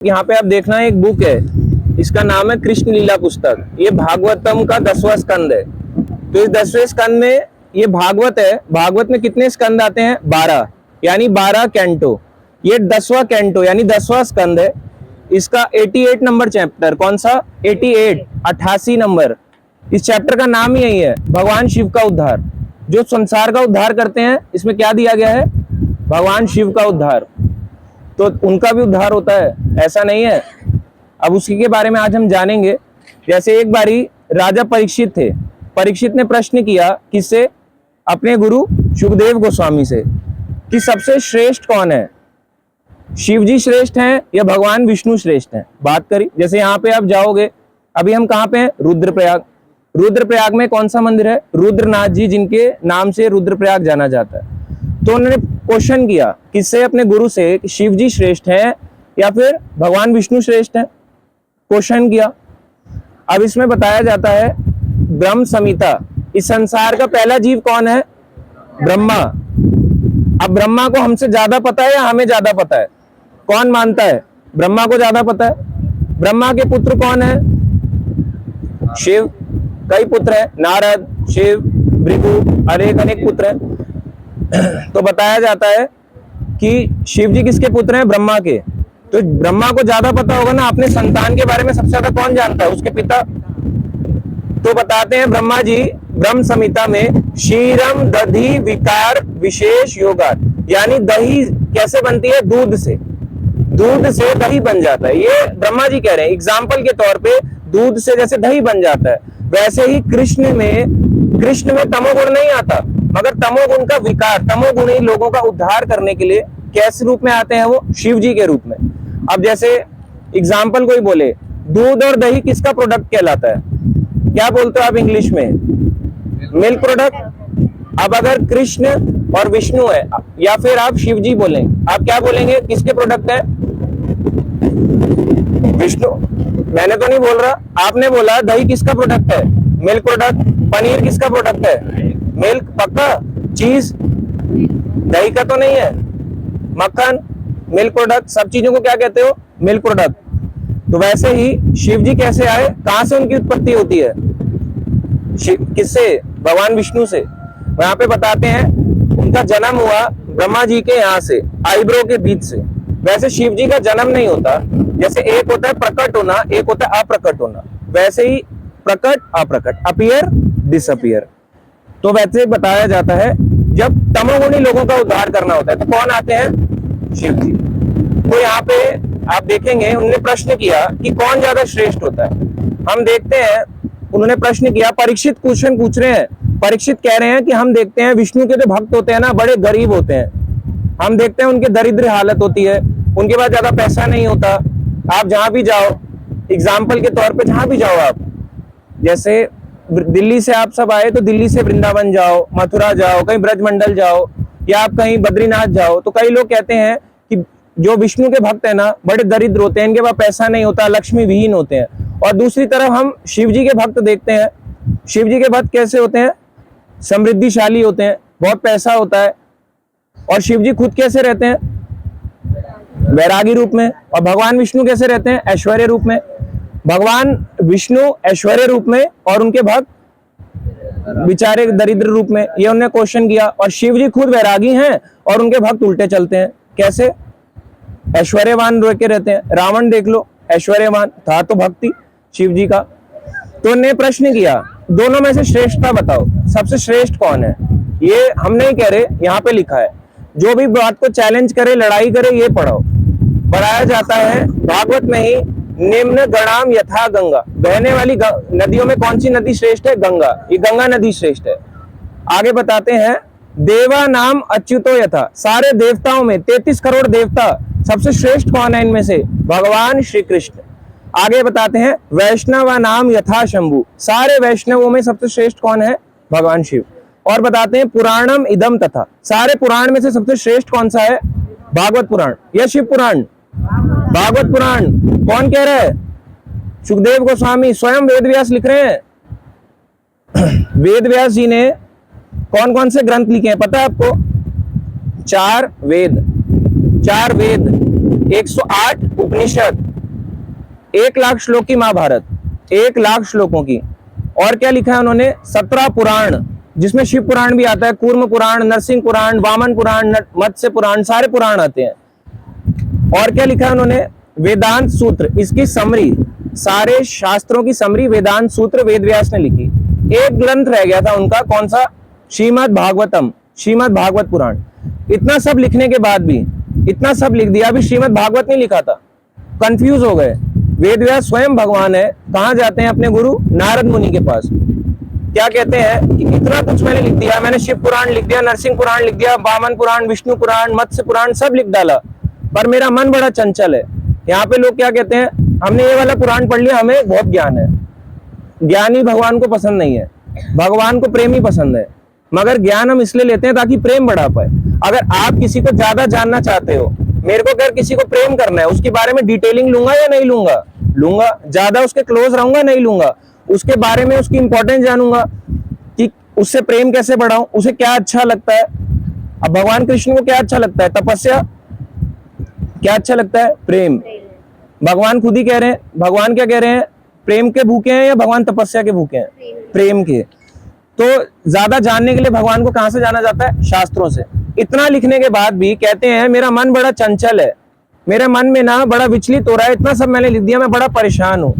यहाँ पे आप देखना एक बुक है, इसका नाम है कृष्ण लीला पुस्तक। ये भागवतम का 10वां स्कंद है। तो इस 10वें स्कंद में ये भागवत है। भागवत में कितने स्कंद आते हैं? 12, यानी 12 कैंटो। ये 10वां कैंटो यानी 10वां स्कंद है। इसका 88 नंबर चैप्टर। कौन सा? 88, 88 नंबर। इस चैप्टर का नाम ही यही है, भगवान शिव का उद्धार। जो संसार का उद्धार करते हैं, इसमें क्या दिया गया है? भगवान शिव का उद्धार। तो उनका भी उद्धार होता है, ऐसा नहीं है। अब उसी के बारे में आज हम जानेंगे। जैसे एक बारी राजा परीक्षित थे। परीक्षित ने प्रश्न किया, किससे? अपने गुरु सुखदेव गोस्वामी से, कि सबसे श्रेष्ठ कौन है? शिव जी श्रेष्ठ हैं या भगवान विष्णु श्रेष्ठ हैं? बात करी। जैसे यहाँ पे आप जाओगे, अभी हम कहाँ पे हैं? रुद्रप्रयाग। रुद्रप्रयाग में कौन सा मंदिर है? रुद्रनाथ जी, जिनके नाम से रुद्रप्रयाग जाना जाता है। तो उन्होंने क्वेश्चन किया किससे? अपने गुरु से, कि शिव जी श्रेष्ठ हैं या फिर भगवान विष्णु श्रेष्ठ हैं? क्वेश्चन किया। अब इसमें बताया जाता है ब्रह्म संहिता। इस संसार का पहला जीव कौन है? ब्रह्मा। अब ब्रह्मा को हमसे ज्यादा पता है या हमें ज्यादा पता है? कौन मानता है ब्रह्मा को ज्यादा पता है? ब्रह्मा के पुत्र कौन है? शिव। कई पुत्र है, नारद, शिव, भृगु, अनेक पुत्र हैं। तो बताया जाता है कि शिव जी किसके पुत्र हैं? ब्रह्मा के। तो ब्रह्मा को ज्यादा पता होगा ना, अपने संतान के बारे में सबसे ज्यादा कौन जानता है? उसके पिता। तो बताते हैं ब्रह्मा जी ब्रह्म संहिता में, क्षीरम दधि विकार विशेष योगा, यानी दही कैसे बनती है? दूध से। दूध से दही बन जाता है, ये ब्रह्मा जी कह रहे हैं। एग्जाम्पल के तौर पे दूध से जैसे दही बन जाता है, वैसे ही कृष्ण में तमोगुण नहीं आता, मगर तमोगुण का विकार, तमोगुणी लोगों का उद्धार करने के लिए कैसे रूप में आते हैं? वो शिव जी के रूप में। अब जैसे एग्जाम्पल कोई बोले, दूध और दही किसका प्रोडक्ट कहलाता है? क्या बोलते हो आप इंग्लिश में? Milk product. अब अगर कृष्ण और विष्णु है, या फिर आप शिव जी बोलें, आप क्या बोलेंगे? किसके प्रोडक्ट है? विष्णु। मैंने तो नहीं बोल रहा, आपने बोला। दही किसका प्रोडक्ट है? Milk product. पनीर किसका प्रोडक्ट है? मिल्क। पक्का? चीज दही का तो नहीं है। मक्खन मिल्क प्रोडक्ट। सब चीजों को क्या कहते हो? Milk product. तो वैसे ही शिव जी कैसे आए? कहां से उनकी उत्पत्ति होती है? किससे? भगवान विष्णु से। वहां पे बताते हैं उनका जन्म हुआ ब्रह्मा जी के यहाँ से, आईब्रो के बीच से। वैसे शिव जी का जन्म नहीं होता। जैसे एक होता है प्रकट होना, एक होता है अप्रकट होना, वैसे ही प्रकट अप्रकट, अपीयर डिसअपीयर। तो वैसे बताया जाता है जब तमोगुणी लोगों का उद्धार करना होता है तो कौन आते हैं? शिव जी। तो यहाँ पे आप देखेंगे उन्होंने प्रश्न किया कि कौन ज्यादा श्रेष्ठ होता है। हम देखते हैं उन्होंने प्रश्न किया, परीक्षित क्वेश्चन पूछ रहे हैं। परीक्षित कह रहे हैं कि हम देखते हैं विष्णु के जो भक्त होते हैं ना, बड़े गरीब होते हैं। हम देखते हैं उनके दरिद्र हालत होती है, उनके पास ज्यादा पैसा नहीं होता। आप जहां भी जाओ, एग्जाम्पल के तौर पे जहां भी जाओ आप, जैसे दिल्ली से आप सब आए तो दिल्ली से वृंदावन जाओ, मथुरा जाओ, कहीं ब्रजमंडल जाओ, या आप कहीं बद्रीनाथ जाओ, तो कई लोग कहते हैं कि जो विष्णु के भक्त है ना, बड़े दरिद्र होते हैं, इनके पास पैसा नहीं होता, लक्ष्मी विहीन होते हैं। और दूसरी तरफ हम शिव जी के भक्त देखते हैं। शिव जी के भक्त कैसे होते हैं? समृद्धिशाली होते हैं, बहुत पैसा होता है। और शिव जी खुद कैसे रहते हैं? वैरागी रूप में। और भगवान विष्णु कैसे रहते हैं? ऐश्वर्य रूप में। भगवान विष्णु ऐश्वर्य रूप में और उनके भक्त बेचारे दरिद्र रूप में। ये उन्होंने क्वेश्चन किया। और शिव जी खुद वैरागी हैं और उनके भक्त उल्टे चलते हैं। कैसे? ऐश्वर्यवान रोके रहते हैं। रावण देख लो, ऐश्वर्यवान था तो भक्ति शिव जी का। तो उन्होंने प्रश्न किया, दोनों में से श्रेष्ठता बताओ, सबसे श्रेष्ठ कौन है? ये हम नहीं कह रहे, यहाँ पे लिखा है। जो भी बात को चैलेंज करे, लड़ाई करे, ये पढ़ो। बताया जाता है भागवत में ही, निम्न गणाम यथा गंगा, बहने वाली नदियों में कौन सी नदी श्रेष्ठ है? गंगा। ये गंगा नदी श्रेष्ठ है। आगे बताते हैं, देवा नाम अच्युतो यथा, सारे देवताओं में 33 करोड़ देवता, सबसे श्रेष्ठ कौन है इनमें से? भगवान श्री कृष्ण। आगे बताते हैं, वैष्णव नाम यथा शंभु, सारे वैष्णवों में सबसे श्रेष्ठ कौन है? भगवान शिव। और बताते हैं, पुराणम इदम तथा, सारे पुराण में से सबसे श्रेष्ठ कौन सा है? भागवत पुराण या शिव पुराण? भागवत पुराण। कौन कह रहा है? सुखदेव गोस्वामी स्वयं वेद व्यास लिख रहे हैं। वेद व्यास जी ने कौन कौन से ग्रंथ लिखे हैं पता है आपको? 4 वेद, 108 उपनिषद, 1,00,000 श्लोक की महाभारत, 1,00,000 श्लोकों की। और क्या लिखा है उन्होंने? 17 पुराण, जिसमें शिव पुराण भी आता है, कूर्म पुराण, नरसिंह पुराण, वामन पुराण, मत्स्य पुराण, सारे पुराण आते हैं। और क्या लिखा है उन्होंने? वेदांत सूत्र, इसकी समरी, सारे शास्त्रों की समरी वेदांत सूत्र वेद व्यास ने लिखी। एक ग्रंथ रह गया था उनका, कौन सा? श्रीमद् भागवतम, श्रीमद् भागवत पुराण। इतना सब लिखने के बाद भी, इतना सब लिख दिया, अभी श्रीमद् भागवत नहीं लिखा था, कंफ्यूज हो गए। वेद व्यास स्वयं भगवान है, कहां जाते हैं? अपने गुरु नारद मुनि के पास। क्या कहते हैं कि इतना कुछ मैंने लिख दिया, मैंने शिव पुराण लिख दिया, नरसिंह पुराण लिख दिया, वामन पुराण, विष्णु पुराण, मत्स्य पुराण, सब लिख डाला, पर मेरा मन बड़ा चंचल है। यहाँ पे लोग क्या कहते हैं? हमने ये वाला पुराण पढ़ लिया, हमें बहुत ज्ञान है। ज्ञानी भगवान को पसंद नहीं है, भगवान को प्रेम ही पसंद है। मगर ज्ञान हम इसलिए लेते हैं ताकि प्रेम बढ़ा पाए। अगर आप किसी को ज्यादा जानना चाहते हो, मेरे को अगर किसी को प्रेम करना है, उसके बारे में डिटेलिंग लूंगा या नहीं लूंगा? लूंगा। ज्यादा उसके क्लोज रहूंगा? नहीं लूंगा। उसके बारे में उसकी इंपॉर्टेंस जानूंगा कि उससे प्रेम कैसे बढ़ाऊं, उसे क्या अच्छा लगता है। अब भगवान कृष्ण को क्या अच्छा लगता है? तपस्या। क्या अच्छा लगता है? प्रेम। भगवान खुद ही कह रहे हैं, भगवान क्या कह रहे हैं? प्रेम के भूखे हैं या भगवान तपस्या के भूखे हैं? प्रेम के। तो ज्यादा जानने के लिए भगवान को कहां से जाना जाता है? शास्त्रों से। इतना लिखने के बाद भी कहते हैं मेरा मन बड़ा चंचल है, मेरे मन में ना बड़ा विचलित हो रहा है, इतना सब मैंने लिख दिया, मैं बड़ा परेशान हूं।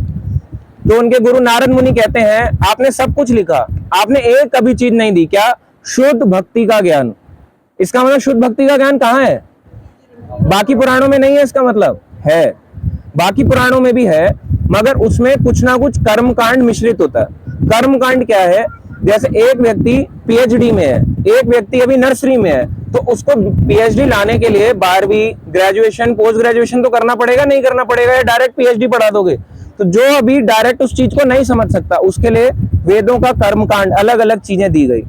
तो उनके गुरु नारद मुनि कहते हैं आपने सब कुछ लिखा, आपने एक कभी चीज नहीं दी। क्या? शुद्ध भक्ति का ज्ञान। इसका मतलब शुद्ध भक्ति का ज्ञान कहाँ है? बाकी पुराणों में नहीं है, इसका मतलब है। बाकी पुराणों में भी है, मगर उसमें कुछ ना कुछ कर्म कांड मिश्रित होता है। कर्म कांड क्या है? जैसे एक व्यक्ति पीएचडी में है, एक व्यक्ति अभी नर्सरी में है, तो उसको पीएचडी लाने के लिए 12वीं, ग्रेजुएशन, पोस्ट ग्रेजुएशन तो करना पड़ेगा, नहीं करना पड़ेगा, या डायरेक्ट पीएचडी पढ़ा दोगे? तो जो अभी डायरेक्ट उस चीज को नहीं समझ सकता, उसके लिए वेदों का कर्मकांड, अलग अलग चीजें दी गई।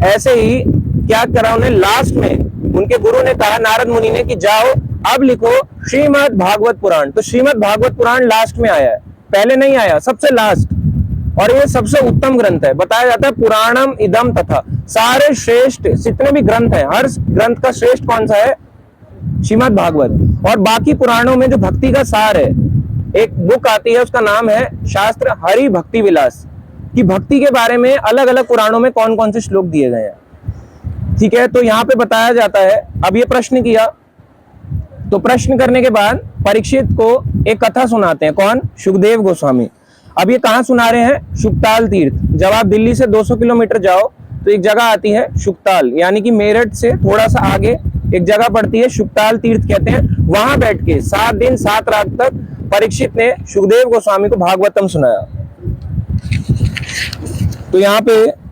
ऐसे ही क्या करा उन्हें? लास्ट में उनके गुरु ने कहा, नारद मुनि ने, कि जाओ अब लिखो श्रीमद् भागवत पुराण। तो श्रीमद् भागवत पुराण लास्ट में आया है, पहले नहीं आया, सबसे लास्ट। और ये सबसे उत्तम ग्रंथ है। बताया जाता है पुराणम इदम तथा, सारे श्रेष्ठ जितने भी ग्रंथ हैं, हर ग्रंथ का श्रेष्ठ कौन सा है? श्रीमद् भागवत। और बाकी पुराणों में जो भक्ति का सार है, एक बुक आती है, उसका नाम है शास्त्र हरि भक्ति विलास, कि भक्ति के बारे में अलग अलग पुराणों में कौन कौन से श्लोक दिए गए हैं। ठीक है, तो यहाँ पे बताया जाता है। अब ये प्रश्न किया, तो प्रश्न करने के बाद परीक्षित को एक कथा सुनाते हैं। कौन? सुखदेव गोस्वामी। अब ये कहाँ सुना रहे हैं? शुकताल तीर्थ। जब आप दिल्ली से 200 किलोमीटर जाओ तो एक जगह आती है शुकताल, यानी कि मेरठ से थोड़ा सा आगे एक जगह पड़ती है, शुकताल तीर्थ कहते हैं। वहां बैठ के 7 दिन 7 रात तक परीक्षित ने सुखदेव गोस्वामी को भागवतम सुनाया। तो यहाँ पे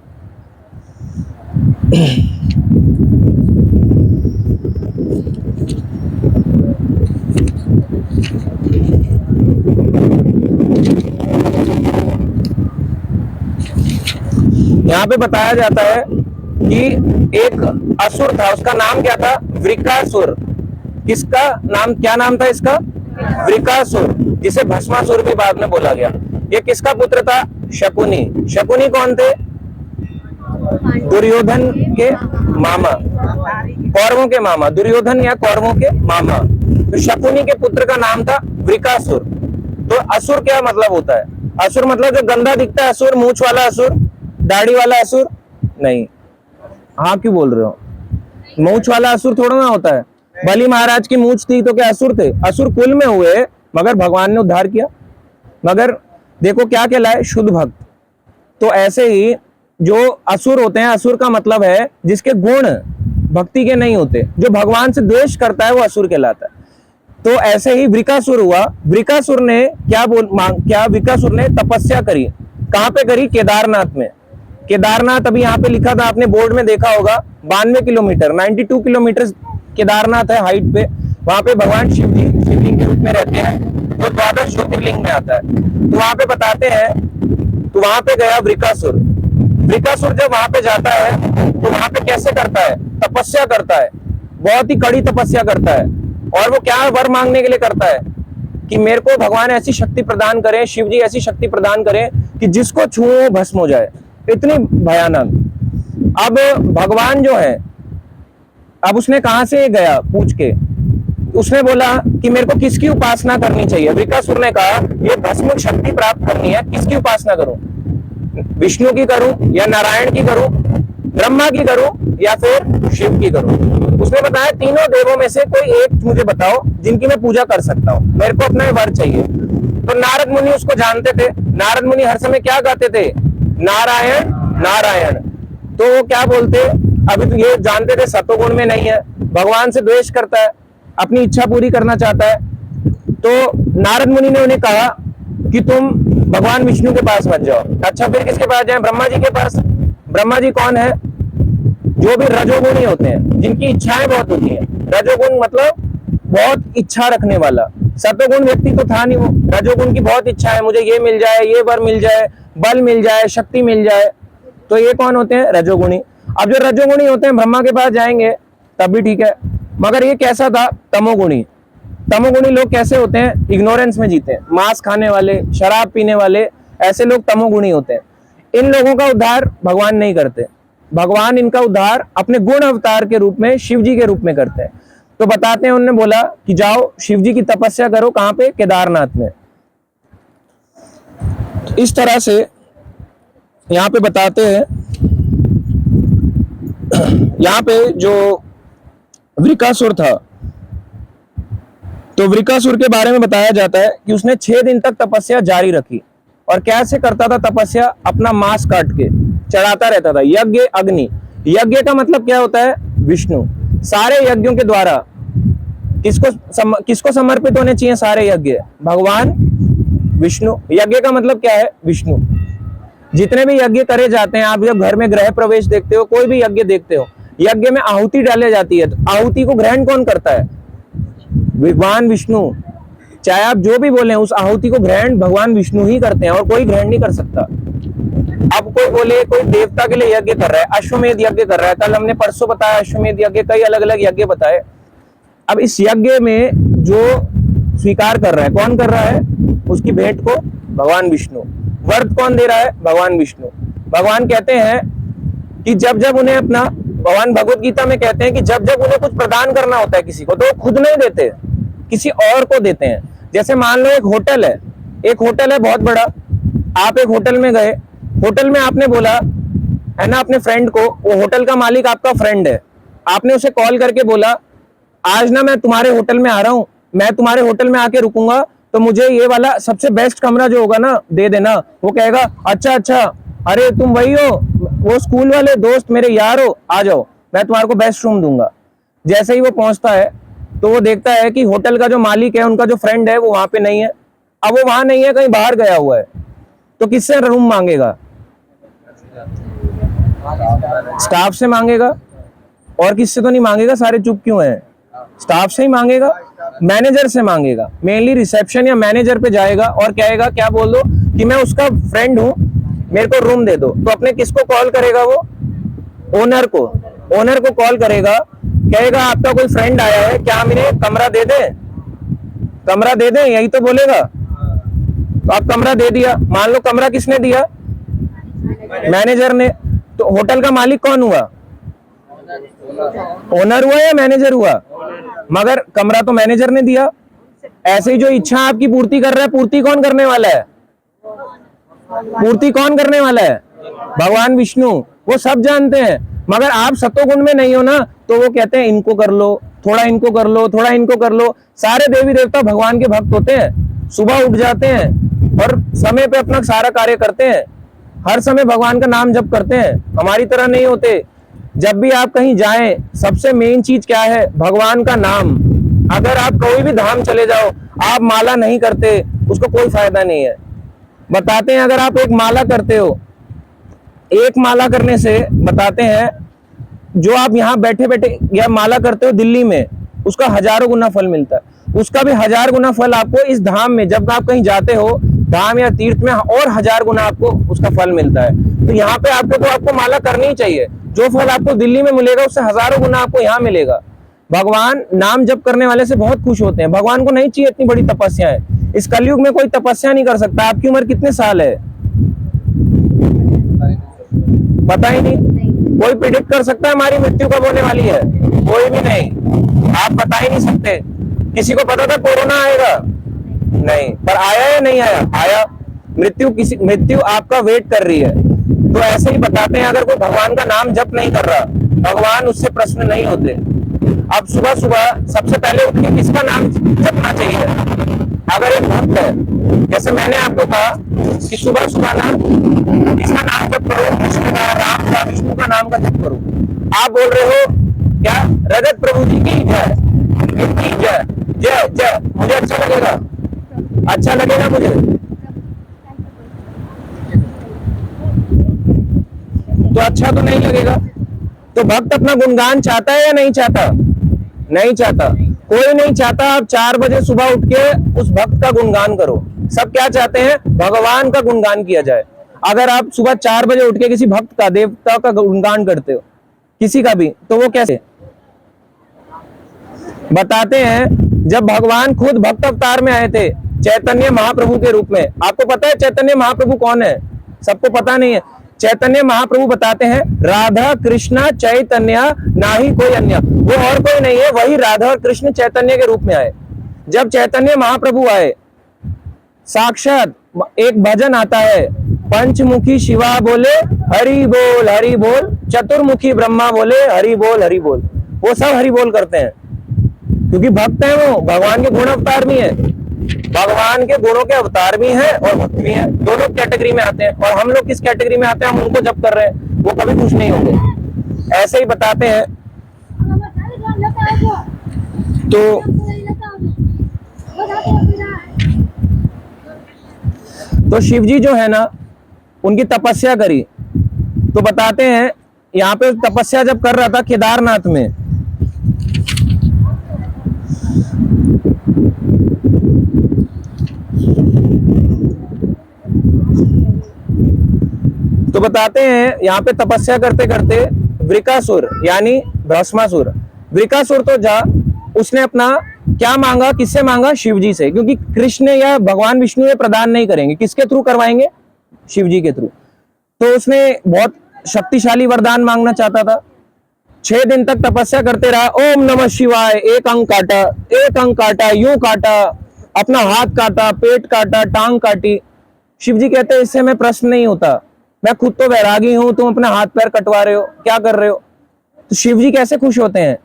बताया जाता है कि एक असुर था, उसका नाम क्या था? वृकासुर। किसका नाम, क्या नाम था इसका? वृकासुर, जिसे भस्मासुर भी बाद में बोला गया। ये किसका पुत्र था? शकुनी। शकुनी कौन थे? दुर्योधन के मामा, कौरवों के मामा, दुर्योधन या कौरवों के मामा। तो शकुनी के पुत्र का नाम था वृकासुर। तो असुर क्या मतलब होता है? असुर मतलब जो गंदा दिखता है, असुर, मूंछ वाला असुर, दाढ़ी वाला असुर नहीं। हाँ क्यों बोल रहे हो? मूंछ वाला असुर थोड़ा ना होता है। बलि महाराज की मूंछ थी तो क्या असुर थे? असुर कुल में हुए, मगर भगवान ने उद्धार किया। मगर देखो क्या कहलाए? शुद्ध भक्त। तो ऐसे ही जो असुर होते हैं, असुर का मतलब है जिसके गुण भक्ति के नहीं होते, जो भगवान से द्वेष करता है, वो असुर कहलाता है। तो ऐसे ही वृकासुर हुआ। वृकासुर ने क्या वृकासुर ने तपस्या करी। कहां पे करी? केदारनाथ में। केदारनाथ अभी यहाँ पे लिखा था, आपने बोर्ड में देखा होगा, 92 किलोमीटर, 92 किलोमीटर केदारनाथ है हाइट पे। वहां पे भगवान शिव जी शिवलिंग के रूप में रहते हैं, जो 12 ज्योतिर्लिंग में आता है। तो वहां पे बताते हैं, तो वहां पे गया वृकासुर। वृकासुर जब वहां पे जाता है तो वहां पे कैसे करता है? तपस्या करता है, बहुत ही कड़ी तपस्या करता है। और वो क्या वर मांगने के लिए करता है? कि मेरे को भगवान ऐसी शक्ति प्रदान करें, शिव जी ऐसी शक्ति प्रदान करें कि जिसको छूओ वो भस्म हो जाए। इतनी भयानक। अब भगवान जो है, अब उसने कहां से गया पूछ के? उसने बोला कि मेरे को किसकी उपासना करनी चाहिए। वृकासुर ने कहा ये भस्म शक्ति प्राप्त करनी है, किसकी उपासना करूं, विष्णु की करूं या नारायण की करूं, ब्रह्मा की करूं या फिर शिव की करूं। उसने बताया तीनों देवों में से कोई एक मुझे बताओ जिनकी मैं पूजा कर सकता हूं, मेरे को अपना वर चाहिए। तो नारद मुनि उसको जानते थे। नारद मुनि हर समय क्या गाते थे, नारायण नारायण। तो वो क्या बोलते, अभी तो ये जानते थे सतोगुण में नहीं है, भगवान से द्वेष करता है, अपनी इच्छा पूरी करना चाहता है। तो नारद मुनि ने उन्हें कहा कि तुम भगवान विष्णु के पास मत जाओ। अच्छा फिर किसके पास जाएं, ब्रह्मा जी के पास। ब्रह्मा जी कौन है, जो भी रजोगुणी होते हैं, जिनकी इच्छाएं बहुत होती हैं। रजोगुण मतलब बहुत इच्छा रखने वाला, सतोगुण व्यक्ति तो था नहीं वो। रजोगुण की बहुत इच्छा है, मुझे ये मिल जाए, ये वर मिल जाए, बल मिल जाए, शक्ति मिल जाए। तो ये कौन होते हैं, रजोगुणी। अब जो रजोगुणी होते हैं ब्रह्मा के पास जाएंगे तब भी ठीक है, मगर ये कैसा था, तमोगुणी। तमोगुणी लोग कैसे होते हैं, इग्नोरेंस में जीते हैं, मांस खाने वाले, शराब पीने वाले, ऐसे लोग तमोगुणी होते हैं। इन लोगों का उद्धार भगवान नहीं करते, भगवान इनका उद्धार अपने गुण अवतार के रूप में, शिव जी के रूप में करते हैं। तो बताते हैं, उन्होंने बोला कि जाओ शिव जी की तपस्या करो, कहां पे, केदारनाथ में। तो इस तरह से यहां पे बताते हैं, यहां पे जो वृकासुर था, तो वृकासुर के बारे में बताया जाता है कि उसने 6 दिन तक तपस्या जारी रखी। और कैसे करता था तपस्या, अपना मांस काट के चढ़ाता रहता था। यज्ञ अग्नि, यज्ञ का मतलब क्या होता है, विष्णु। सारे यज्ञों के द्वारा किसको समर्पित होने चाहिए, सारे यज्ञ भगवान विष्णु। यज्ञ का मतलब क्या है, विष्णु। जितने भी यज्ञ करे जाते हैं, आप जब घर में गृह प्रवेश देखते हो, कोई भी यज्ञ देखते हो, यज्ञ में आहुति डाली जाती है, तो आहुति को ग्रहण कौन करता है, भगवान विष्णु। चाहे आप जो भी बोले, उस आहुति को ग्रहण भगवान विष्णु ही करते हैं और कोई ग्रहण नहीं कर सकता। अब कोई बोले कोई देवता के लिए यज्ञ कर रहा है, अश्वमेध यज्ञ कर रहा है, कल हमने परसों बताया अश्वमेध यज्ञ, कई अलग अलग यज्ञ बताए। अब इस यज्ञ में जो स्वीकार कर रहा है, कौन कर रहा है, उसकी भेंट को भगवान विष्णु। वर्त कौन दे रहा है, भगवान विष्णु। भगवान कहते हैं कि जब जब उन्हें अपना, भगवान भगवत गीता में कहते हैं कि जब जब उन्हें कुछ प्रदान करना होता है किसी को, तो खुद नहीं देते, किसी और को देते हैं। जैसे मान लो एक होटल है, एक होटल है बहुत बड़ा, आप एक होटल में गए, होटल में आपने बोला है ना अपने फ्रेंड को, वो होटल का मालिक आपका फ्रेंड है, आपने उसे कॉल करके बोला आज ना मैं तुम्हारे होटल में आ रहा हूँ, मैं तुम्हारे होटल में आके रुकूंगा, तो मुझे ये वाला सबसे बेस्ट कमरा जो होगा ना दे देना। वो कहेगा अच्छा अच्छा, अरे तुम वही हो, वो स्कूल वाले दोस्त मेरे यार हो, आ जाओ मैं तुम्हारे को बेस्ट रूम दूंगा। जैसे ही वो पहुंचता है तो वो देखता है कि होटल का जो मालिक है, उनका जो फ्रेंड है, वो वहां पे नहीं है। अब वो वहां नहीं है, कहीं बाहर गया हुआ है, तो किससे रूम मांगेगा, स्टाफ से मांगेगा, और किससे तो नहीं मांगेगा। सारे चुप क्यों हैं, स्टाफ से ही मांगेगा, मैनेजर से मांगेगा। मेनली रिसेप्शन या मैनेजर पे जाएगा और कहेगा, क्या बोल दो कि मैं उसका फ्रेंड हूं, मेरे को रूम दे दो। तो अपने किसको कॉल करेगा, वो ओनर को, ओनर को कॉल करेगा, कहेगा आपका कोई फ्रेंड आया है, क्या हम इन्हें कमरा दे दें, कमरा दे दें, यही तो बोलेगा। तो आप कमरा दे दिया, मान लो कमरा किसने दिया, मैनेजर ने। तो होटल का मालिक कौन हुआ, ओनर हुआ या मैनेजर हुआ, मगर कमरा तो मैनेजर ने दिया। ऐसे ही जो इच्छा आपकी पूर्ति कर रहा है, पूर्ति कौन करने वाला है, पूर्ति कौन करने वाला है, भगवान विष्णु। वो सब जानते हैं, मगर आप सतोगुण में नहीं हो ना, तो वो कहते हैं इनको कर लो, थोड़ा इनको कर लो, थोड़ा इनको कर लो। सारे देवी देवता भगवान के भक्त होते हैं, सुबह उठ जाते हैं और समय पे अपना सारा कार्य करते हैं, हर समय भगवान का नाम जप करते हैं, हमारी तरह नहीं होते। जब भी आप कहीं जाएं, सबसे मेन चीज क्या है, भगवान का नाम। अगर आप कोई भी धाम चले जाओ, आप माला नहीं करते, उसको कोई फायदा नहीं है। बताते हैं, अगर आप एक माला करते हो, एक माला करने से बताते हैं, जो आप यहाँ बैठे बैठे या माला करते हो दिल्ली में, उसका हजारों गुना फल मिलता है। उसका भी 1000 गुना फल आपको इस धाम में, जब आप कहीं जाते हो धाम या तीर्थ में, और 1000 गुना आपको उसका फल मिलता है। तो यहाँ पे आपको माला करनी ही चाहिए। जो फल आपको दिल्ली में मिलेगा, उससे हजारों गुना आपको यहाँ मिलेगा। भगवान नाम जप करने वाले से बहुत खुश होते हैं। भगवान को नहीं चाहिए इतनी बड़ी तपस्याएं। इस कलयुग में कोई तपस्या नहीं कर सकता। आपकी उम्र कितने साल है, पता ही नहीं। कोई प्रिडिक्ट कर सकता है हमारी मृत्यु कब होने वाली है, कोई भी नहीं। आप बता ही नहीं सकते। किसी को पता था कोरोना आएगा? नहीं। पर आया या नहीं आया? आया। मृत्यु आपका वेट कर रही है। तो ऐसे ही बताते हैं, अगर कोई भगवान का नाम जप नहीं कर रहा, भगवान उससे प्रसन्न नहीं होते। अब सुबह सुबह सबसे पहले उठ के किसका नाम जपना चाहिए? अगर एक भक्त है, जैसे मैंने आपको कहा कि सुबह सुबह ना किसका नाम जप करो? कृष्ण का, राम का, विष्णु का नाम का जप करो। आप बोल रहे हो क्या? रजत प्रभु जी की जय, इनकी जय, जय जय। मुझे अच्छा लगेगा? अच्छा लगेगा मुझे? तो अच्छा तो नहीं लगेगा। तो भक्त अपना गुणगान चाहता है या नहीं चाहता? नहीं चाहता। कोई नहीं चाहता आप 4 बजे सुबह उठ के उस भक्त का गुणगान करो। सब क्या चाहते हैं? भगवान का गुणगान किया जाए। अगर आप सुबह 4 बजे उठ के किसी भक्त का, देवता का गुणगान करते हो, किसी का भी, तो वो कैसे? बताते हैं जब भगवान खुद भक्त अवतार में आए थे चैतन्य महाप्रभु के रूप में। आपको पता है चैतन्य महाप्रभु कौन है? सबको पता नहीं है। चैतन्य महाप्रभु बताते हैं राधा कृष्ण चैतन्य नाही कोई अन्य। वो और कोई नहीं है, वही राधा और कृष्ण चैतन्य के रूप में आए। जब चैतन्य महाप्रभु आए, साक्षात एक भजन आता है, पंचमुखी शिवा बोले हरि बोल हरि बोल, चतुर्मुखी ब्रह्मा बोले हरि बोल हरि बोल। वो सब हरि बोल करते हैं क्योंकि भक्त है, वो भगवान के गुण अवतार भी है, भगवान के गुणों के अवतार भी हैं और भक्त भी हैं। दोनों कैटेगरी में आते हैं। और हम लोग किस कैटेगरी में आते हैं? हम उनको जप कर रहे हैं, वो कभी खुश नहीं होंगे। ऐसे ही बताते हैं। तो शिव जी जो है ना, उनकी तपस्या करी। तो बताते हैं यहाँ पे तपस्या जब कर रहा था केदारनाथ में, तो बताते हैं यहाँ पे तपस्या करते करते वृकासुर यानी भस्मासुर, वृकासुर तो जा, उसने अपना क्या मांगा? किससे मांगा? शिव जी से। क्योंकि कृष्ण या भगवान विष्णु ये प्रदान नहीं करेंगे, किसके थ्रू करवाएंगे? शिव जी के थ्रू। तो उसने बहुत शक्तिशाली वरदान मांगना चाहता था। 6 दिन तक तपस्या करते रहा। ओम नमः शिवाय, एक अंग काटा, एक अंग काटा, यूं काटा, अपना हाथ काटा, पेट काटा, टांग काटी। शिव जी कहते हैं इससे मैं प्रश्न नहीं होता, मैं खुद तो वैरागी हूं, तुम अपना हाथ पैर कटवा रहे हो, क्या कर रहे हो? तो शिव जी कैसे खुश होते हैं?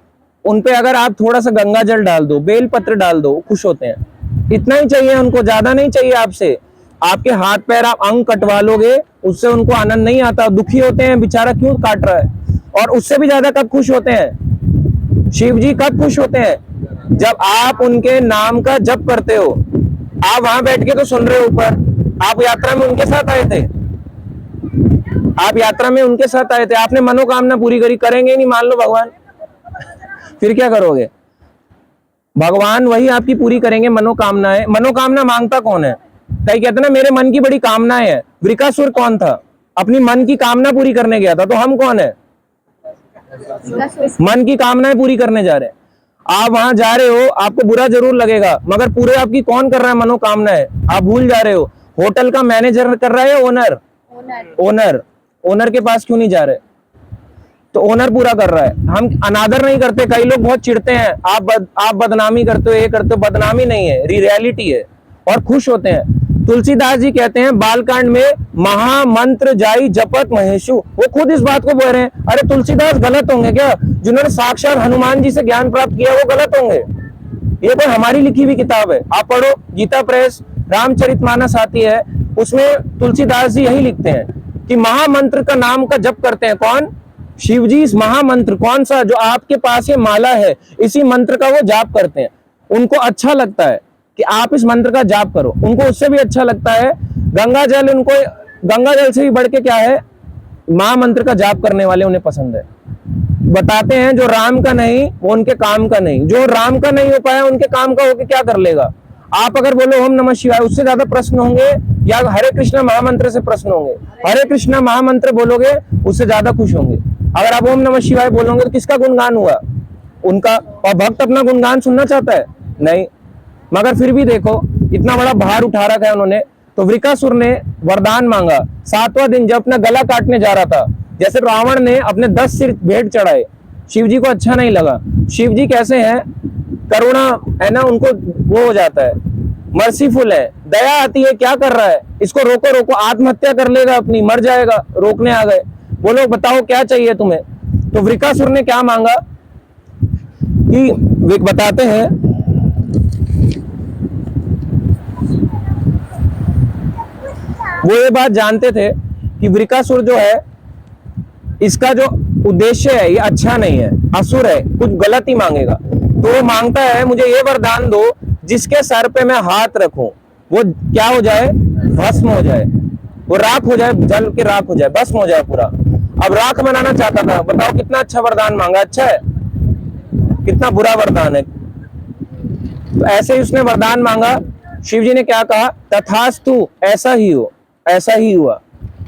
उनपे अगर आप थोड़ा सा गंगा जल डाल दो, बेल पत्र डाल दो, खुश होते हैं। इतना ही चाहिए उनको, ज्यादा नहीं चाहिए आपसे। आपके हाथ पैर आप अंग कटवा लोगे, उससे उनको आनंद नहीं आता, दुखी होते हैं, बेचारा क्यों काट रहा है। और उससे भी ज्यादा कब खुश होते हैं? शिव जी कब खुश होते हैं? जब आप उनके नाम का जप करते हो। आप वहां बैठ के तो सुन रहे हो ऊपर, आप यात्रा में उनके साथ आए थे, आप यात्रा में उनके साथ आए थे, आपने मनोकामना पूरी करी, करेंगे नहीं मान लो भगवान, फिर क्या करोगे? भगवान वही आपकी पूरी करेंगे मनोकामनाएं। मनोकामना मांगता कौन है? कई कहते ना मेरे मन की बड़ी कामनाएं है। वृकासुर कौन था? अपनी मन की कामना पूरी करने गया था। तो हम कौन है? मन की कामनाएं पूरी करने जा रहे हैं। आप वहां जा रहे हो, आपको बुरा जरूर लगेगा, मगर पूरे आपकी कौन कर रहा है मनोकामनाएं? आप भूल जा रहे हो। होटल का मैनेजर कर रहा है, ओनर ओनर ओनर के पास क्यों नहीं जा रहे? तो ओनर पूरा कर रहा है। हम अनादर नहीं करते। कई लोग बहुत चिढ़ते हैं, आप बदनामी करते हो, ये करते हो। बदनामी नहीं है, रियलिटी है, और खुश होते हैं। तुलसीदास जी कहते हैं बालकांड में, महामंत्र जाई जपत महेशु। वो खुद इस बात को बोल रहे हैं। अरे तुलसीदास गलत होंगे क्या? जिन्होंने साक्षात हनुमान जी से ज्ञान प्राप्त किया वो गलत होंगे? ये कोई हमारी लिखी हुई किताब है, आप पढ़ो, गीता प्रेस रामचरितमानस आती है, उसमें तुलसीदास जी यही लिखते हैं कि महामंत्र का नाम का जप करते हैं। कौन? शिव जी। इस महामंत्र कौन सा? जो आपके पास ये माला है, इसी मंत्र का वो जाप करते हैं। उनको अच्छा लगता है कि आप इस मंत्र का जाप करो। उनको उससे भी अच्छा लगता है गंगा जल। उनको गंगा जल से भी बढ़ के क्या है? महामंत्र का जाप करने वाले उन्हें पसंद है। बताते हैं जो राम का नहीं वो उनके काम का नहीं। जो राम का नहीं हो पाया उनके काम का होके क्या कर लेगा? आप अगर बोलो ओम नमः शिवाय, उससे ज्यादा प्रश्न होंगे, या हरे कृष्णा महामंत्र से प्रश्न होंगे? हरे कृष्णा महामंत्र बोलोगे उससे ज्यादा खुश होंगे। अगर आप ओम नमः शिवाय बोलोगे तो किसका गुणगान हुआ? उनका। और भक्त अपना गुणगान सुनना चाहता है? नहीं। मगर फिर भी देखो इतना बड़ा भार उठा रखा है उन्होंने। तो वृकासुर ने वरदान मांगा। 7वां दिन जब अपना गला काटने जा रहा था, जैसे रावण ने अपने 10 सिर भेंट चढ़ाए, शिव जी को अच्छा नहीं लगा। शिव जी कैसे हैं? करुणा है ना, उनको वो हो जाता है, मर्सीफुल है, दया आती है, क्या कर रहा है, इसको रोको रोको, आत्महत्या कर लेगा अपनी, मर जाएगा, रोकने आ गए, बोलो बताओ क्या चाहिए तुम्हें। तो वृकासुर ने क्या मांगा कि बताते हैं वो ये बात जानते थे कि वृकासुर जो है इसका जो उद्देश्य है ये अच्छा नहीं है, असुर है, कुछ गलत ही मांगेगा। तो वो मांगता है मुझे ये वरदान दो जिसके सर पे मैं हाथ रखूं वो क्या हो जाए, भस्म हो जाए, वो राख हो जाए, जल के राख हो जाए, भस्म हो जाए पूरा। अब राख बनाना चाहता था, बताओ कितना अच्छा वरदान मांगा, अच्छा है, कितना बुरा वरदान है। तो ऐसे ही उसने वरदान मांगा, शिव जी ने क्या कहा, तथास्तु, ऐसा ही हो, ऐसा ही हुआ।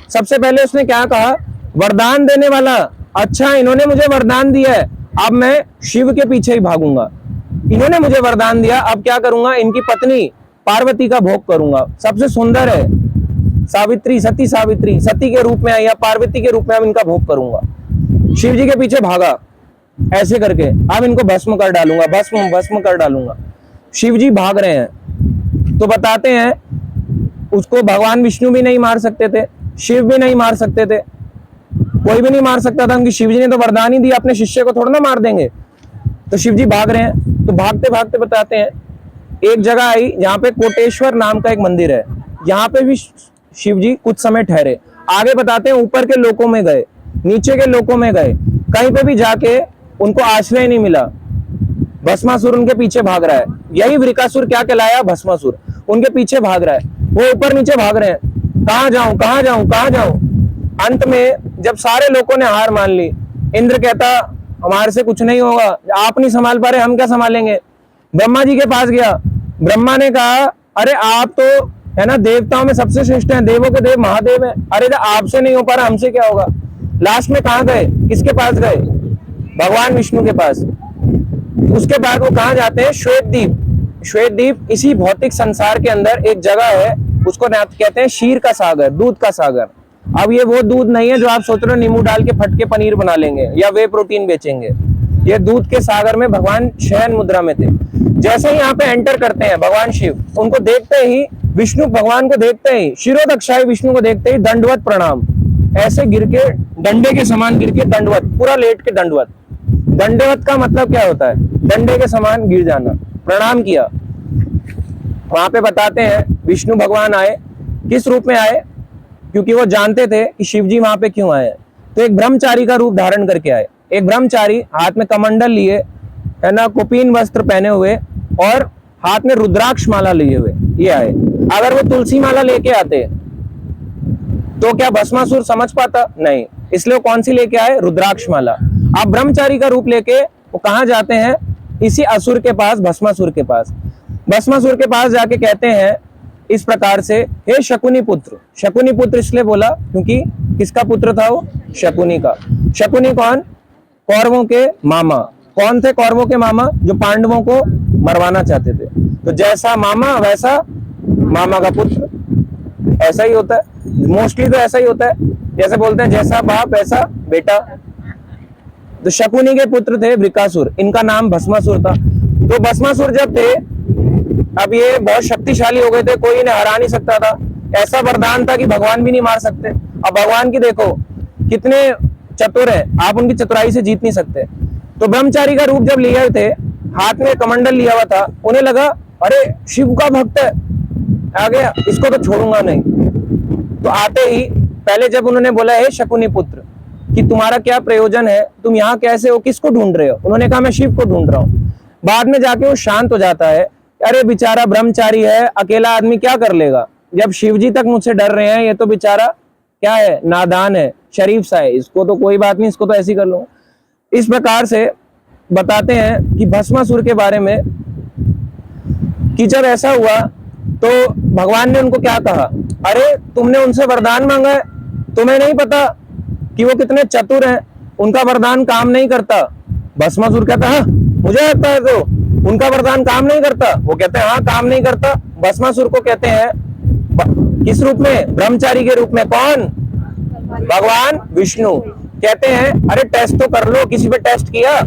सबसे पहले उसने क्या कहा, वरदान देने वाला, अच्छा इन्होंने मुझे वरदान दिया है, अब मैं शिव के पीछे ही भागूंगा, इन्होंने मुझे वरदान दिया, अब क्या करूंगा, इनकी पत्नी पार्वती का भोग करूंगा, सबसे सुंदर है सावित्री, सती सावित्री, सती के रूप में आई या पार्वती के रूप में अब इनका भोग करूंगा। शिव जी के पीछे भागा ऐसे करके, अब इनको भस्म कर डालूंगा, भस्म भस्म कर डालूंगा। शिव जी भाग रहे हैं, तो बताते हैं उसको भगवान विष्णु भी नहीं मार सकते थे, शिव भी नहीं मार सकते थे, कोई भी नहीं मार सकता था, क्योंकि शिव जी ने तो वरदान ही दिया, अपने शिष्य को थोड़ा ना मार देंगे। तो शिव जी भाग रहे हैं, तो भागते भागते बताते हैं एक जगह आई जहाँ पे कोटेश्वर नाम का एक मंदिर है, यहाँ पे भी शिव जी कुछ समय ठहरे। आगे बताते हैं ऊपर के लोकों में गए, नीचे के लोकों में गए, कहीं पे भी जाके उनको आश्रय नहीं मिला, भस्मासुर उनके पीछे भाग रहा है। यही वृकासुर क्या कहलाया, भस्मासुर, उनके पीछे भाग रहा है, वो ऊपर नीचे भाग रहे हैं, कहाँ जाऊं कहाँ जाऊं कहाँ जाऊं। अंत में जब सारे लोगों ने हार मान ली, इंद्र कहता हमारे से कुछ नहीं होगा, आप नहीं संभाल पा रहे, हम क्या संभालेंगे। ब्रह्मा जी के पास गया, ब्रह्मा ने कहा अरे आप तो है ना देवताओं में सबसे श्रेष्ठ हैं, देवों के देव महादेव हैं, अरे आपसे नहीं हो पा रहा, हमसे क्या होगा। लास्ट में कहाँ गए, किसके पास गए, भगवान विष्णु के पास। उसके बाद वो कहाँ जाते हैं, श्वेतद्वीप। श्वेतद्वीप इसी भौतिक संसार के अंदर एक जगह है, उसको कहते हैं क्षीर का सागर, दूध का सागर। अब ये वो दूध नहीं है जो आप सोच रहे हो नींबू डाल के फटके पनीर बना लेंगे या वे प्रोटीन बेचेंगे। ये दूध के सागर में भगवान शयन मुद्रा में थे। जैसे ही यहाँ पे एंटर करते हैं भगवान शिव, उनको देखते ही विष्णु, भगवान को देखते ही शिरोदक्षाई विष्णु को देखते ही दंडवत प्रणाम, ऐसे गिर के डंडे के समान गिर के दंडवत, पूरा लेट के दंडवत। दंडवत का मतलब क्या होता है, डंडे के समान गिर जाना, प्रणाम किया। वहां पे बताते हैं विष्णु भगवान आए, किस रूप में आए, क्योंकि वो जानते थे कि शिव जी वहां पे क्यों आए। तो एक ब्रह्मचारी का रूप धारण करके आए, एक ब्रह्मचारी हाथ में कमंडल लिए है ना, कुपीन वस्त्र पहने हुए और हाथ में रुद्राक्ष माला लिए हुए ये आए। अगर वो तुलसी माला लेके आते तो क्या भस्मासुर समझ पाता, नहीं, इसलिए वो कौन सी लेके आए, रुद्राक्ष माला। आप ब्रह्मचारी का रूप लेके वो कहाँ जाते हैं, इसी असुर के पास, भस्मासुर के पास। भस्मासुर के पास जाके कहते हैं इस प्रकार से, हे शकुनी पुत्र। शकुनी पुत्र इसलिए बोला क्योंकि किसका पुत्र था वो, शकुनी का। शकुनी कौन, कौरवों के मामा। कौन थे कौरवों के मामा, जो पांडवों को मरवाना चाहते थे। तो जैसा मामा वैसा मामा का पुत्र, ऐसा ही होता है मोस्टली, तो ऐसा ही होता है, जैसे बोलते हैं जैसा बाप ऐसा बेटा। तो शकुनी के पुत्र थे वृकासुर, इनका नाम भस्मासुर था। तो भस्मासुर जब थे, अब ये बहुत शक्तिशाली हो गए थे, कोई इन्हें हरा नहीं सकता था, ऐसा वरदान था कि भगवान भी नहीं मार सकते। अब भगवान की देखो कितने चतुर है, आप उनकी चतुराई से जीत नहीं सकते। तो ब्रह्मचारी का रूप जब लिए थे, हाथ में कमंडल लिया हुआ था, उन्हें लगा अरे शिव का भक्त है, आ गया, इसको तो छोड़ूंगा नहीं। तो आते ही पहले जब उन्होंने बोला है शकुनी पुत्र कि तुम्हारा क्या प्रयोजन है, तुम यहाँ कैसे हो, किसको ढूंढ रहे हो, उन्होंने कहा मैं शिव को ढूंढ रहा हूँ। बाद में जाके वो शांत हो जाता है, अरे बेचारा ब्रह्मचारी है, अकेला आदमी क्या कर लेगा, जब शिव जी तक मुझसे डर रहे हैं, ये तो बेचारा क्या है, नादान है, शरीफ सा है, इसको तो कोई बात नहीं, इसको तो ऐसे ही कर लूंगा। इस प्रकार से बताते हैं कि भस्मासुर के बारे में कि जब ऐसा हुआ तो भगवान ने उनको क्या कहा, अरे तुमने उनसे वरदान मांगा है, तुम्हें नहीं पता कि वो कितने चतुर हैं, उनका वरदान काम नहीं करता। भस्मासुर कहता है मुझे लगता है तो उनका वरदान काम नहीं करता, वो कहते हैं हाँ काम नहीं करता। भस्मासुर को कहते हैं किस रूप में, ब्रह्मचारी के रूप में, कौन, भगवान विष्णु। कहते हैं अरे टेस्ट तो कर लो, किसी पे टेस्ट किया,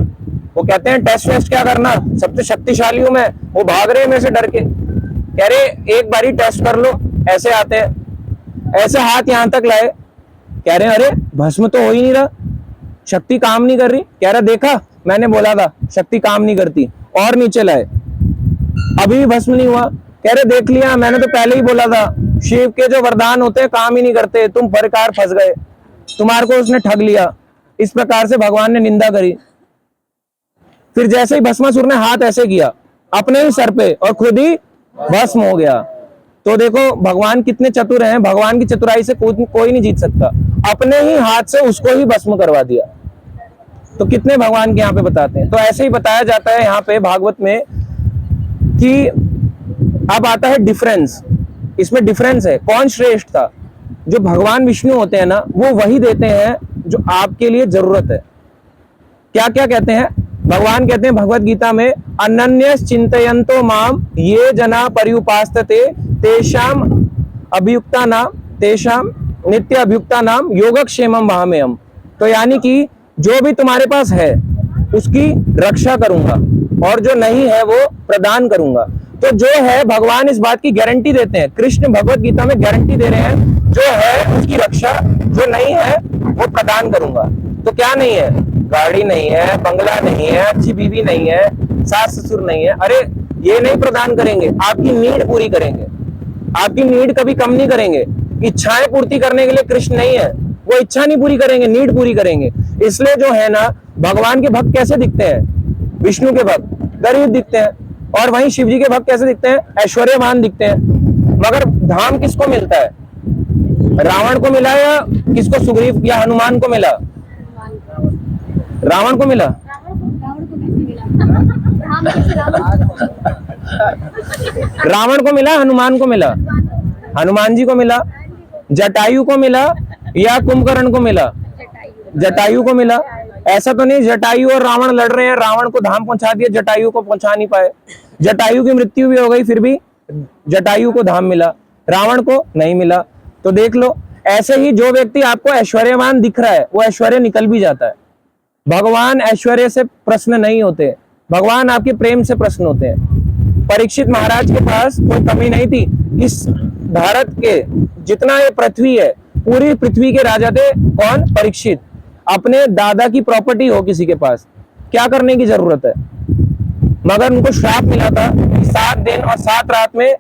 वो कहते हैं टेस्ट वेस्ट क्या करना, सबसे शक्तिशाली हूं मैं, वो भाग रहे हैं मेरे से डर के, कह रहे एक बारी टेस्ट कर लो, ऐसे आते हैं, ऐसे हाथ यहां तक लाए, कह रहे हैं अरे भस्म तो हो ही नहीं रहा, शक्ति काम नहीं कर रही, कह रहा देखा मैंने बोला था शक्ति काम नहीं करती, और नीचे लाए, अभी भी भस्म नहीं हुआ, कह रहे देख लिया मैंने तो पहले ही बोला था, शिव के जो वरदान होते हैं काम ही नहीं करते, तुम प्रकार फंस गए, तुम्हारे को उसने ठग लिया। इस प्रकार से भगवान ने निंदा करी। फिर जैसे ही भस्मासुर ने हाथ ऐसे किया अपने ही सर पे और खुद ही भस्म हो गया। तो देखो भगवान कितने चतुर हैं, भगवान की चतुराई से कोई नहीं जीत सकता, अपने ही हाथ से उसको ही भस्म करवा दिया। तो कितने भगवान के यहाँ पे बताते हैं। तो ऐसे ही बताया जाता है यहाँ पे भागवत में कि अब आता है डिफरेंस, इसमें डिफरेंस है कौन श्रेष्ठ था। जो भगवान विष्णु होते हैं ना वो वही देते हैं जो आपके लिए जरूरत है। क्या क्या कहते हैं भगवान, कहते हैं भगवत गीता में अनन्य चिंतयन्तो माम ये जना पर्युपासते तेषाम अभियुक्ता नाम तेषाम नित्य अभियुक्ता नाम योगक्षेमम वहाम्यहम्। तो यानी कि जो भी तुम्हारे पास है उसकी रक्षा करूंगा और जो नहीं है वो प्रदान करूंगा। तो जो है भगवान इस बात की गारंटी देते हैं, कृष्ण भगवत गीता में गारंटी दे रहे हैं जो है उसकी रक्षा, जो नहीं है वो प्रदान करूंगा। तो क्या नहीं है, गाड़ी नहीं है, बंगला नहीं है, अच्छी बीवी नहीं है, सास ससुर नहीं है, अरे ये नहीं प्रदान करेंगे, आपकी नीड पूरी करेंगे, आपकी नीड कभी कम नहीं करेंगे। इच्छाएं पूर्ति करने के लिए कृष्ण नहीं है, वो इच्छा नहीं पूरी करेंगे, नीड पूरी करेंगे। इसलिए जो है ना भगवान के भक्त कैसे दिखते हैं, विष्णु के भक्त गरीब दिखते हैं, और वहीं शिव जी के भक्त कैसे दिखते हैं, ऐश्वर्यवान दिखते हैं। मगर धाम किसको मिलता है, रावण को मिला या किसको, सुग्रीव या हनुमान को मिला, रावण को मिला, रावण को मिला, हनुमान को मिला, हनुमान जी को मिला, जटायु को मिला या कुंभकर्ण को मिला, जटायु को मिला। ऐसा तो नहीं जटायु और रावण लड़ रहे हैं, रावण को धाम पहुंचा दिया, जटायु को पहुंचा नहीं पाए, जटायु की मृत्यु भी हो गई फिर भी जटायु को धाम मिला, रावण को नहीं मिला। तो देख लो ऐसे ही जो व्यक्ति आपको ऐश्वर्यवान दिख रहा है वो ऐश्वर्य निकल भी जाता है। भगवान ऐश्वर्य से प्रश्न नहीं होते, भगवान आपके प्रेम से प्रश्न होते हैं। परीक्षित महाराज के पास कोई कमी नहीं थी, इस भारत के जितना ये पृथ्वी है पूरी पृथ्वी के राजा थे कौन, परीक्षित। अपने दादा की प्रॉपर्टी हो किसी के पास क्या करने की जरूरत है, मगर उनको श्राप मिला था कि 7 दिन और 7 रात में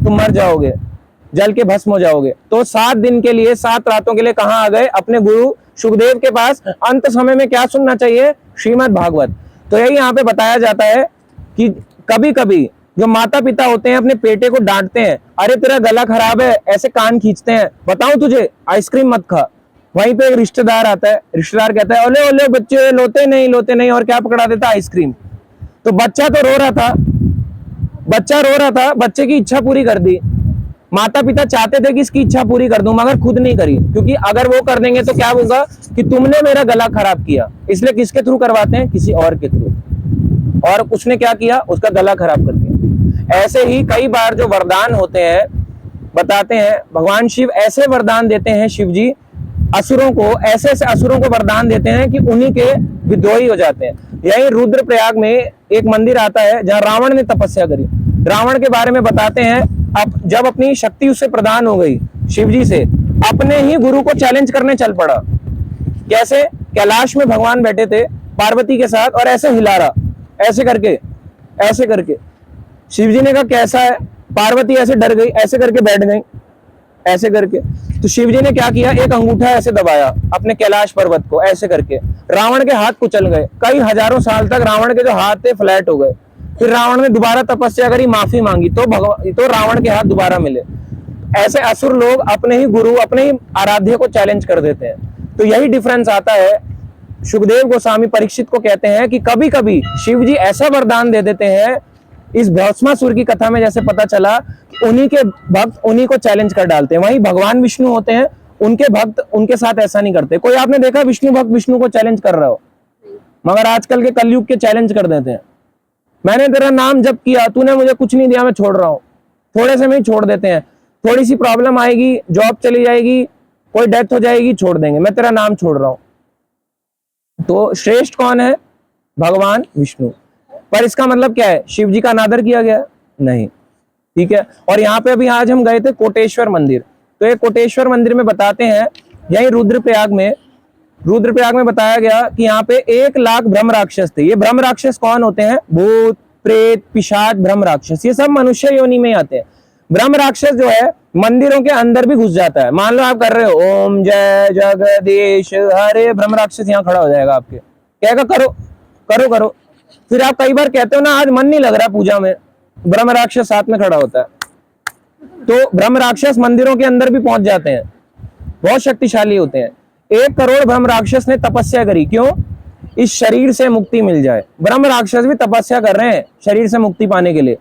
तुम मर जाओगे, जल के भस्म हो जाओगे। तो 7 दिन के लिए 7 रातों के लिए कहाँ आ गए, अपने गुरु सुखदेव के पास। अंत समय में क्या सुनना चाहिए, श्रीमद् भागवत। तो यही यहाँ पे बताया जाता है कि कभी कभी जो माता पिता होते हैं अपने बेटे को डांटते हैं, अरे तेरा गला खराब है, ऐसे कान खींचते हैं, बताऊं तुझे आइसक्रीम मत खा। वहीं पे एक रिश्तेदार आता है, रिश्तेदार कहता है ओले ओले बच्चे लोते नहीं, और क्या पकड़ा देता, आइसक्रीम। तो बच्चा तो रो रहा था, बच्चा रो रहा था, बच्चे की इच्छा पूरी कर दी। माता पिता चाहते थे कि इसकी इच्छा पूरी कर दूं, मगर खुद नहीं करी, क्योंकि अगर वो कर देंगे तो क्या होगा कि तुमने मेरा गला खराब किया। इसलिए किसके थ्रू करवाते हैं, किसी और के थ्रू, और उसने क्या किया, उसका गला खराब कर दिया। ऐसे ही कई बार जो वरदान होते हैं बताते हैं, भगवान शिव ऐसे वरदान देते हैं, शिव जी असुरों को ऐसे असुरों को वरदान देते हैं कि उन्हीं के विद्रोही हो जाते हैं। यही रुद्रप्रयाग में एक मंदिर आता है जहां रावण ने तपस्या करी। रावण के बारे में बताते हैं, अब जब अपनी शक्ति उसे प्रदान हो गई शिव जी से, अपने ही गुरु को चैलेंज करने चल पड़ा। कैसे, कैलाश में भगवान बैठे थे पार्वती के साथ और ऐसे हिला रहा, ऐसे करके शिव जी ने कहा कैसा है, पार्वती ऐसे डर गई, ऐसे करके बैठ गई, ऐसे करके। तो शिव जी ने क्या किया, एक अंगूठा ऐसे दबाया अपने कैलाश पर्वत को, ऐसे करके रावण के हाथ कुचल गए। कई हजारों साल तक रावण के जो हाथ थे फ्लैट हो गए। फिर रावण ने दोबारा तपस्या करी, माफी मांगी, तो रावण के हाथ दोबारा मिले। ऐसे असुर लोग अपने ही गुरु, अपने ही आराध्य को चैलेंज कर देते हैं। तो यही डिफरेंस आता है। सुखदेव गोस्वामी परीक्षित को कहते हैं कि कभी कभी शिव जी ऐसा वरदान दे देते हैं, इस भस्मासुर की कथा में जैसे पता चला कि उन्हीं के भक्त उन्हीं को चैलेंज कर डालते हैं। वहीं भगवान विष्णु होते हैं, उनके भक्त उनके साथ ऐसा नहीं करते। कोई आपने देखा विष्णु भक्त विष्णु को चैलेंज कर रहा हो, मगर आजकल के कलयुग के चैलेंज कर देते हैं। मैंने तेरा नाम जप किया, तूने मुझे कुछ नहीं दिया, मैं छोड़ रहा हूं। थोड़े से में ही छोड़ देते हैं, थोड़ी सी प्रॉब्लम आएगी, जॉब चली जाएगी, कोई डेथ हो जाएगी, छोड़ देंगे, मैं तेरा नाम छोड़ रहा हूं। तो श्रेष्ठ कौन है, भगवान विष्णु। पर इसका मतलब क्या है, शिव जी का अनादर किया गया? नहीं। ठीक है। और यहाँ पे अभी आज हम गए थे कोटेश्वर मंदिर, तो ये कोटेश्वर मंदिर में बताते हैं, यही रुद्रप्रयाग में बताया गया कि यहाँ पे 1 लाख ब्रह्म राक्षस थे। ये ब्रह्म राक्षस कौन होते हैं? भूत, प्रेत, पिशाच, ब्रह्म राक्षस, ये सब मनुष्य योनि में आते हैं। ब्रह्म राक्षस जो है मंदिरों के अंदर भी घुस जाता है। मान लो आप कर रहे हो ओम जय जगदीश हरे, ब्रह्म राक्षस यहाँ खड़ा हो जाएगा आपके, कहेगा करो करो करो। फिर आप कई बार कहते हो ना आज मन नहीं लग रहा पूजा में, ब्रह्म राक्षस साथ में खड़ा होता है। तो ब्रह्म राक्षस मंदिरों के अंदर भी पहुंच जाते हैं, बहुत शक्तिशाली होते हैं। 1 करोड़ ब्रह्म राक्षस ने तपस्या करी, क्यों? इस शरीर से मुक्ति मिल जाए। ब्रह्म राक्षस भी तपस्या कर रहे हैं शरीर से मुक्ति पाने के लिए।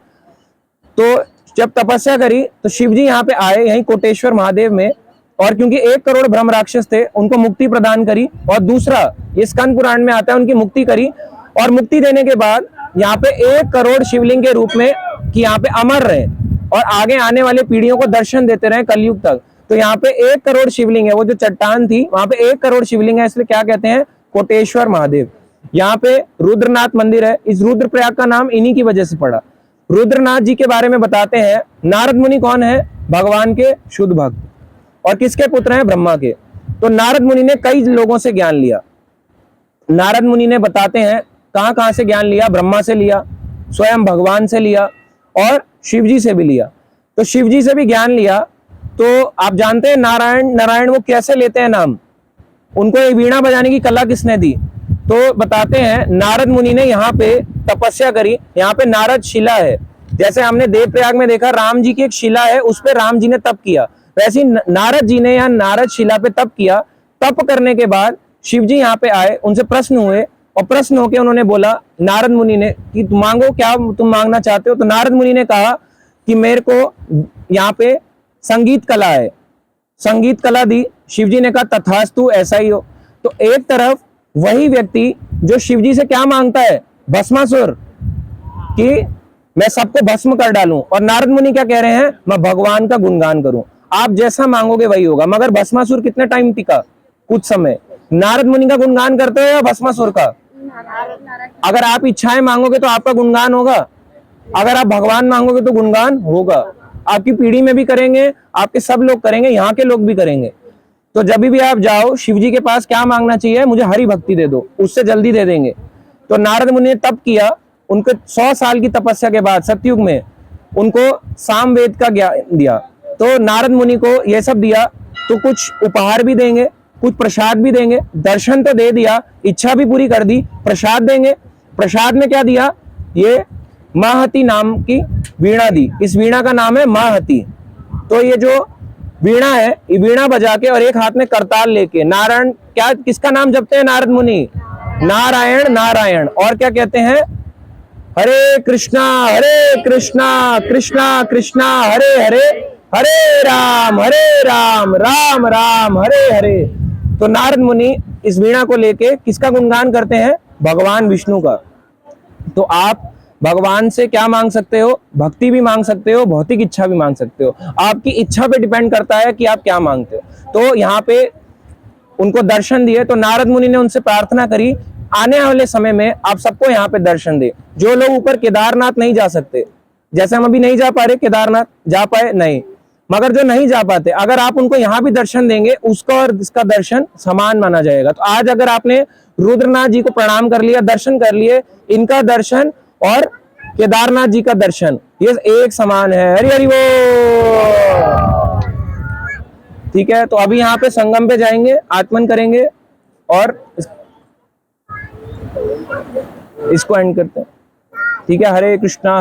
तो जब तपस्या करी तो शिव जी यहाँ पे आए, यहीं कोटेश्वर महादेव में, और क्योंकि 1 करोड़ ब्रह्म राक्षस थे उनको मुक्ति प्रदान करी। और दूसरा, ये स्कंद पुराण में आता है, उनकी मुक्ति करी। और मुक्ति देने के बाद यहाँ पे 1 करोड़ शिवलिंग के रूप में कि यहाँ पे अमर रहे और आगे आने वाले पीढ़ियों को दर्शन देते रहे कलयुग तक। तो यहाँ पे 1 करोड़ शिवलिंग है, वो जो चट्टान थी वहां पे 1 करोड़ शिवलिंग है, इसलिए क्या कहते हैं? कोटेश्वर महादेव। यहाँ पे रुद्रनाथ मंदिर है। इस रुद्रप्रयाग का नाम इन्हीं की वजह से पड़ा। रुद्रनाथ जी के बारे में बताते हैं, नारद मुनि कौन है? भगवान के शुद्ध भक्त, और किसके पुत्र हैं? ब्रह्मा के। तो नारद मुनि ने कई लोगों से ज्ञान लिया। नारद मुनि ने बताते हैं कहां कहां से ज्ञान लिया? ब्रह्मा से लिया, स्वयं भगवान से लिया, और शिव जी से भी लिया। तो शिव जी से भी ज्ञान लिया। तो आप जानते हैं नारायण वो कैसे लेते हैं नाम? उनको ये वीणा बजाने की कला किसने दी? तो बताते हैं नारद मुनि ने यहाँ पे तपस्या करी। यहाँ पे नारद शिला है, जैसे हमने देवप्रयाग में देखा राम जी की एक शिला है, उस पे राम जी ने तप किया, वैसे नारद जी ने यहाँ नारद शिला पे तप किया। तप करने के बाद शिव जी यहाँ पे आए, उनसे प्रश्न हुए, और प्रश्न होके उन्होंने बोला नारद मुनि ने कि तुम मांगो, क्या तुम मांगना चाहते हो? तो नारद मुनि ने कहा कि मेरे को यहाँ पे संगीत कला है, संगीत कला दी। शिव जी ने कहा तथास्तु, ऐसा ही हो। तो एक तरफ वही व्यक्ति जो शिव जी से क्या मांगता है? भस्मासुर, कि मैं सबको भस्म कर डालूं, और नारद मुनि क्या कह रहे हैं? मैं भगवान का गुणगान करूं। आप जैसा मांगोगे वही होगा। मगर भस्मासुर कितने टाइम टिका? कुछ समय। नारद मुनि का गुणगान करते हो या भस्मासुर का? अगर आप इच्छाएं मांगोगे तो आपका गुणगान होगा, अगर आप भगवान मांगोगे तो गुणगान होगा। आपकी पीढ़ी में भी करेंगे, आपके सब लोग करेंगे, यहाँ के लोग भी करेंगे। तो जब भी आप जाओ शिव जी के पास क्या मांगना चाहिए? मुझे हरि भक्ति दे दो, उससे जल्दी दे देंगे। तो नारद मुनि ने तप किया। उनको 100 साल की तपस्या के बाद सतयुग में उनको सामवेद का ज्ञान दिया। तो नारद मुनि को यह सब दिया, तो कुछ उपहार भी देंगे, कुछ प्रसाद भी देंगे। दर्शन तो दे दिया, इच्छा भी पूरी कर दी, प्रसाद देंगे। प्रसाद में क्या दिया? ये माहती नाम की वीणा दी। इस वीणा का नाम है माहती। तो ये जो वीणा है, ये वीणा बजा के और एक हाथ में करताल लेके नारायण, क्या किसका नाम जपते हैं नारद मुनि? नारायण नारायण। और क्या कहते हैं? हरे कृष्णा कृष्णा कृष्णा हरे हरे, हरे राम राम राम हरे हरे। तो नारद मुनि इस वीणा को लेके किसका गुणगान करते हैं? भगवान विष्णु का। तो आप भगवान से क्या मांग सकते हो? भक्ति भी मांग सकते हो, भौतिक इच्छा भी मांग सकते हो। आपकी इच्छा पे डिपेंड करता है कि आप क्या मांगते हो। तो यहाँ पे उनको दर्शन दिए। तो नारद मुनि ने उनसे प्रार्थना करी आने वाले समय में आप सबको यहाँ पे दर्शन दे। जो लोग ऊपर केदारनाथ नहीं जा सकते, जैसे हम अभी नहीं जा पा रहे केदारनाथ, जा पाए नहीं, मगर जो नहीं जा पाते, अगर आप उनको यहाँ भी दर्शन देंगे, उसका और इसका दर्शन समान माना जाएगा। तो आज अगर आपने रुद्रनाथ जी को प्रणाम कर लिया, दर्शन कर लिए, इनका दर्शन और केदारनाथ जी का दर्शन ये एक समान है। हरि हरि बोल। ठीक है। तो अभी यहाँ पे संगम पे जाएंगे, आत्मन करेंगे और इसको एंड करते हैं। ठीक है। हरे कृष्णा